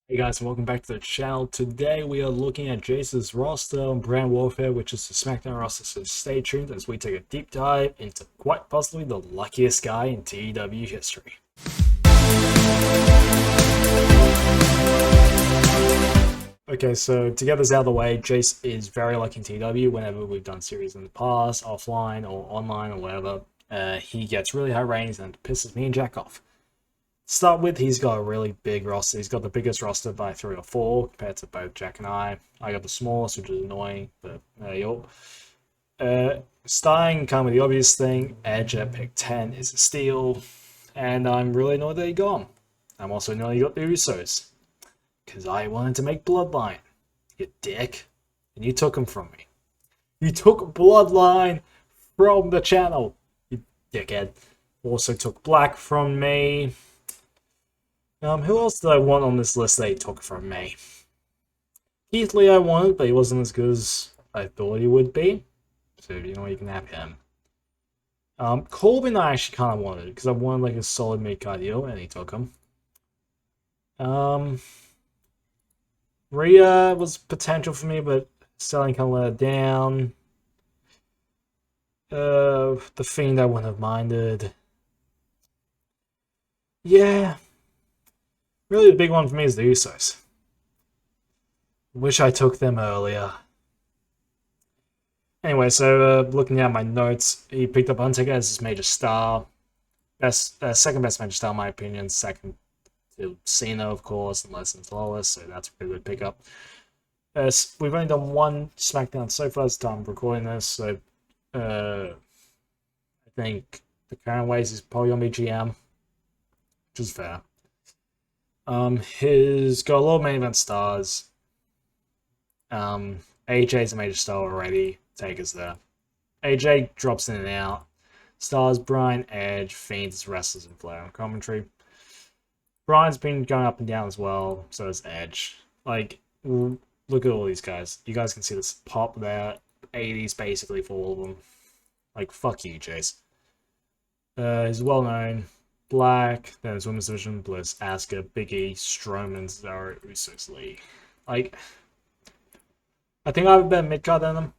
Hey guys, and welcome back to the channel. Today we are looking at Jace's roster on Brand Warfare, which is the Smackdown roster, so stay tuned as we take a deep dive into quite possibly the luckiest guy in TEW history. Okay, so to get this out of the way, Jace is very lucky in TEW. Whenever we've done series in the past, offline or online or whatever, he gets really high ratings and pisses me and Jack off. Start with, he's got a really big roster. He's got the biggest roster by 3 or 4 compared to both Jack and I. I got the smallest, which is annoying, but yup. Starting kind of the obvious thing, Edge at pick 10 is a steal, and I'm really annoyed that he gone. I'm also annoyed he got the Usos, because I wanted to make Bloodline, you dick, and you took him from me. You took Bloodline from the channel, you dickhead. Also took Black from me. Who else did I want on this list that he took from me? Keith Lee I wanted, but he wasn't as good as I thought he would be. So, you can have him. Corbin I actually kind of wanted, because I wanted like a solid mid-card deal, and he took him. Rhea was potential for me, but selling kind of let it down. The Fiend I wouldn't have minded. Yeah. Really, the big one for me is the Usos. Wish I took them earlier. Anyway, so looking at my notes, he picked up Undertaker as his major star. Second best major star, in my opinion. Second to Cena, of course, and Leslie's lowest, so that's a pretty good pickup. We've only done one Smackdown so far as time of recording this, so I think the current ways is probably going to be GM, which is fair. He's got a lot of main event stars. AJ's a major star already. Taker's there. AJ drops in and out. Stars Bryan, Edge, Fiend as wrestlers and Flair on commentary. Bryan's been going up and down as well, so is Edge. Like, look at all these guys. You guys can see this pop there. 80s basically for all of them. Like, fuck you, Jace. He's well known. Black, then his women's division, Bliss, Asuka, Big E, Strowman, Cesaro, Usos, Lee. Like, I think I have a better mid-card than them,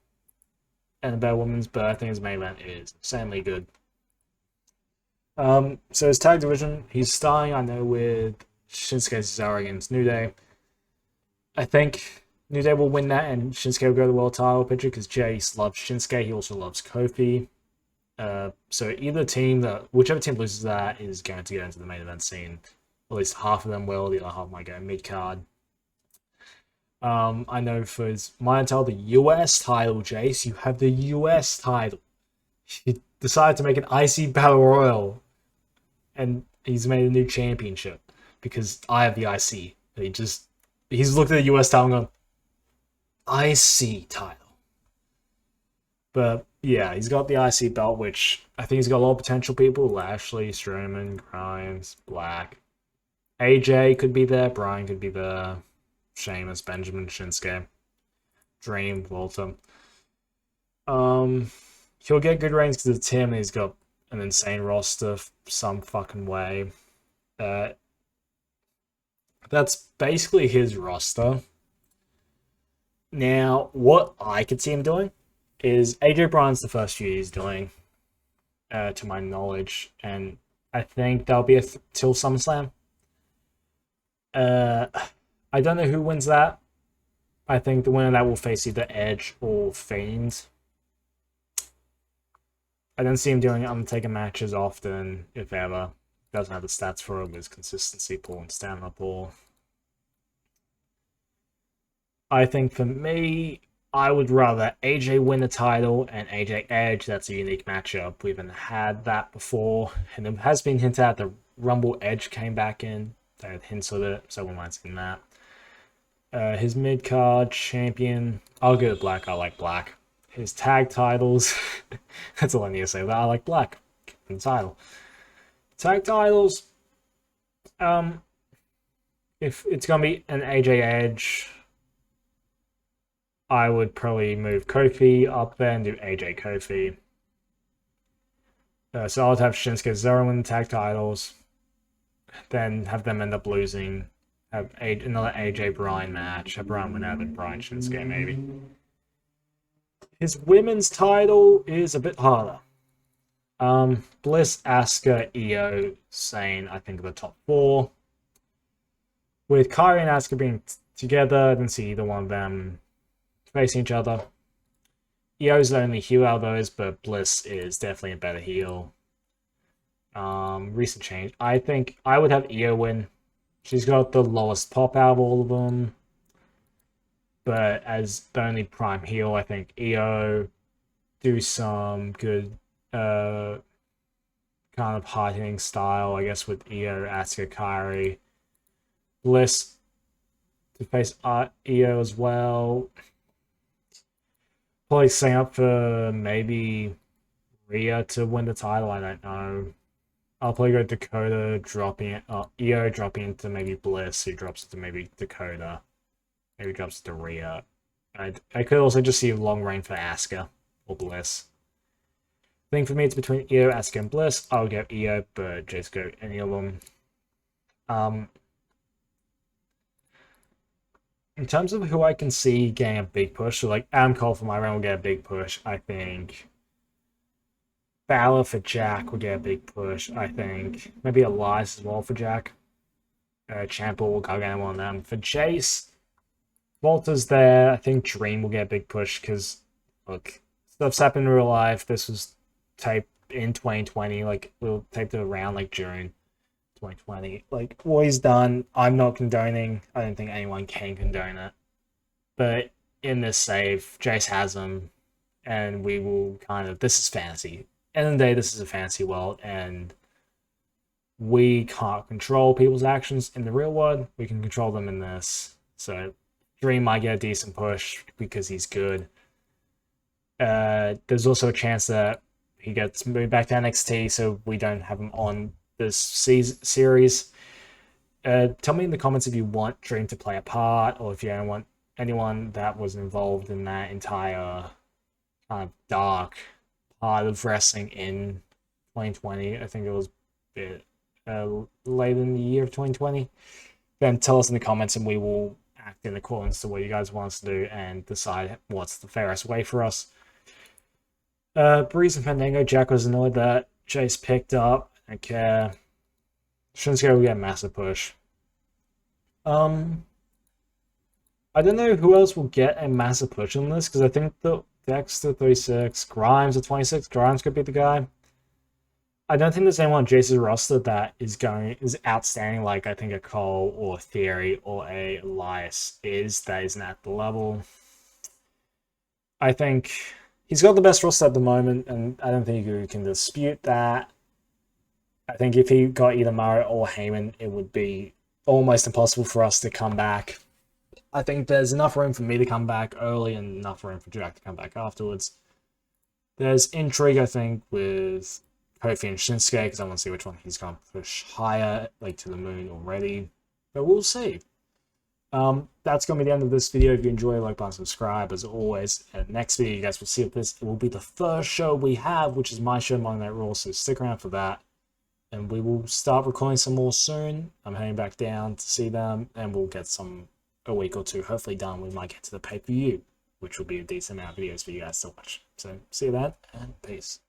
and a better women's, but I think his main event is insanely good. So his tag division, he's starting, I know, with Shinsuke Cesaro against New Day. I think New Day will win that, and Shinsuke will go to the world title picture, because Jace loves Shinsuke, he also loves Kofi. So whichever team loses that is going to get into the main event scene. At least half of them will, the other half might go mid-card. I know for his minor title, the US title, Jace, you have the US title. He decided to make an IC Battle Royal, and he's made a new championship, because I have the IC. He's looked at the US title and gone, IC title. But yeah, he's got the IC belt, which I think he's got a lot of potential people. Lashley, Strowman, Grimes, Black. AJ could be there. Bryan could be there. Sheamus, Benjamin, Shinsuke. Dream, Walter. He'll get good ratings because it's him, and he's got an insane roster some fucking way. That's basically his roster. Now, what I could see him doing is AJ Bryan's the first few he's doing, to my knowledge, and I think that'll be till SummerSlam. I don't know who wins that. I think the winner of that will face either Edge or Fiend. I don't see him doing Undertaker matches often, if ever. Doesn't have the stats for him, his consistency pool and stamina pool. I think for me, I would rather AJ win the title and AJ Edge. That's a unique matchup. We haven't had that before, and it has been hinted at the Rumble Edge came back in. They had hints of it, so we might see that. His mid-card champion, I'll go to Black. I like Black. His tag titles, that's all I need to say. But I like Black. The title. Tag titles, if it's gonna be an AJ Edge, I would probably move Kofi up there and do AJ Kofi. So I'd have Shinsuke Zero win the tag titles, then have them end up losing, have another AJ Bryan match. Have Bryan win out of Bryan Shinsuke, maybe. His women's title is a bit harder. Bliss, Asuka, Io, Sane, I think, are the top 4. With Kairi and Asuka being together, I didn't see either one of them facing each other. Io's the only heel out of those, but Bliss is definitely a better heel. Recent change. I think I would have Io win. She's got the lowest pop out of all of them. But as the only prime heel, I think Io do some good kind of hard-hitting style, I guess, with Io, Asuka, Kairi. Bliss to face Io as well. Probably setting up for maybe Rhea to win the title, I don't know. I'll probably go Dakota dropping it, Io dropping into maybe Bliss, who drops it to maybe Dakota. Maybe drops it to Rhea. I could also just see a long reign for Asuka or Bliss. I think for me it's between Io, Asuka, and Bliss. I'll go Io, but just go any of them. In terms of who I can see getting a big push, so like Adam Cole for my round will get a big push. I think Balor for Jack will get a big push. I think maybe Elias as well for Jack. Ciampa will go get one of them. For Jace, Walter's there. I think Dream will get a big push because, look, stuff's happened in real life. This was taped in 2020. Like, we'll tape it around like June 2020. Like, what he's done, I'm not condoning. I don't think anyone can condone it. But in this save, Jace has him, and we will kind of. This is fantasy. End of the day, this is a fantasy world, and we can't control people's actions in the real world. We can control them in this. So Dream might get a decent push because he's good. There's also a chance that he gets moved back to NXT, so we don't have him on this series. Tell me in the comments if you want Dream to play a part, or if you don't want anyone that was involved in that entire kind of dark part of wrestling in 2020. I think it was a bit late in the year of 2020. Then tell us in the comments, and we will act in accordance to what you guys want us to do and decide what's the fairest way for us. Breeze and Fandango, Jack was annoyed that Jace picked up. I don't care. Shinsuke will get a massive push. I don't know who else will get a massive push on this, because I think the Dexter 36, Grimes at 26. Grimes could be the guy. I don't think there's anyone on Jace's roster that is outstanding, like I think a Cole or Theory or a Elias is, that isn't at the level. I think he's got the best roster at the moment, and I don't think you can dispute that. I think if he got either Mario or Heyman, it would be almost impossible for us to come back. I think there's enough room for me to come back early and enough room for Jack to come back afterwards. There's intrigue, I think, with Kofi and Shinsuke, because I want to see which one he's going to push higher, like to the moon already. But we'll see. That's going to be the end of this video. If you enjoy, like button, subscribe, as always. And next video, you guys will see this. It will be the first show we have, which is my show, Monday Night Raw, so stick around for that. And we will start recording some more soon. I'm heading back down to see them, and we'll get some a week or two hopefully done. We might get to the pay-per-view, which will be a decent amount of videos for you guys to watch. So see you then, and peace.